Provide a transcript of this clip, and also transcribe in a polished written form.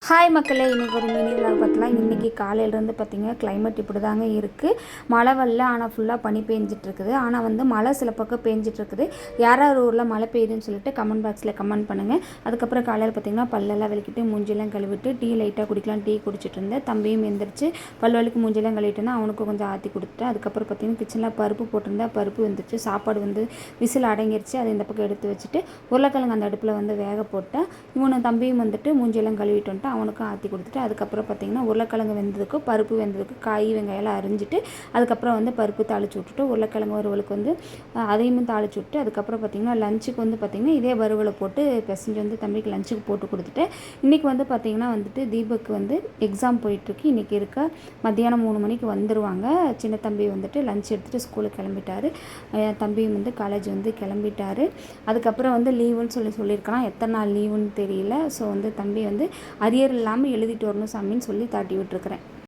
Hi மக்களே, இன்றைக்கி ஒரு மினி விலாக் பார்த்தலாம். இன்றைக்கி காலையிலேருந்து பார்த்திங்கன்னா கிளைமேட் இப்படி தாங்க இருக்குது. மழை வரல, ஆனால் ஃபுல்லாக பனி பெஞ்சிட்ருக்குது. ஆனால் வந்து மழை சில பக்கம் பெஞ்சிட்ருக்குது. யாராவது ஊரில் மழை பெய்யுதுன்னு சொல்லிட்டு கமெண்ட் பாக்ஸில் கமெண்ட் பண்ணுங்கள். அதுக்கப்புறம் காலையில் பார்த்திங்கன்னா பல்லெல்லாம் விளக்கிட்டு மூஞ்சிலாம் கழுவிட்டு டீ லைட்டாக குடிக்கலாம். டீ குடிச்சிட்டு இருந்தேன். தம்பியும் எந்திரிச்சு பல்வலிக்கு மூஞ்சிலாம் கழுவிட்டுனா அவனுக்கு கொஞ்சம் ஆற்றி கொடுத்துட்டேன். அதுக்கப்புறம் பார்த்திங்கன்னா கிச்சனில் பருப்பு போட்டிருந்தேன். பருப்பு வந்துச்சு. சாப்பாடு வந்து விசில் அடங்கிருச்சு. அதை இந்த பக்கம் எடுத்து வச்சுட்டு உருளைக்கிழங்கு அந்த அடுப்பில் வந்து வேக போட்டேன். இவனை தம்பியும் வந்துட்டு மூஞ்சியெல்லாம் கழுவிட்டு வந்துட்டு அவனுக்கும் ஆற்றி கொடுத்துட்டு அதுக்கப்புறம் பார்த்திங்கன்னா உருளைக்கிழங்கு வெந்ததுக்கும் பருப்பு வெந்ததுக்கு காய் வெங்காயம்லாம் அரிஞ்சிட்டு அதுக்கப்புறம் வந்து பருப்பு தாளித்து விட்டுட்டு உருளைக்கிழங்கு வறுவலுக்கு வந்து அதையும் தாளித்து விட்டு அதுக்கப்புறம் பார்த்திங்கன்னா லஞ்சுக்கு வந்து பார்த்திங்கன்னா இதே வறுவலை போட்டு பிசைஞ்சு வந்து தம்பிக்கு லஞ்சுக்கு போட்டு கொடுத்துட்டு இன்றைக்கி வந்து பார்த்திங்கன்னா வந்துட்டு தீபக்கு வந்து எக்ஸாம் போயிட்டுருக்கு. இன்றைக்கி இருக்க மத்தியானம் 3 மணிக்கு வந்துடுவாங்க. சின்ன தம்பி வந்துட்டு லஞ்ச் எடுத்துகிட்டு ஸ்கூலுக்கு கிளம்பிட்டார். தம்பியும் வந்து காலேஜ் வந்து கிளம்பிட்டார். அதுக்கப்புறம் வந்து லீவுன்னு சொல்லியிருக்கலாம். எத்தனை நாள் லீவுன்னு தெரியல. ஸோ வந்து தம்பி வந்து அரியர் இல்லாமல் எழுதிட்டு வரணும் சாமின்னு சொல்லி தாட்டி விட்டுருக்குறேன்.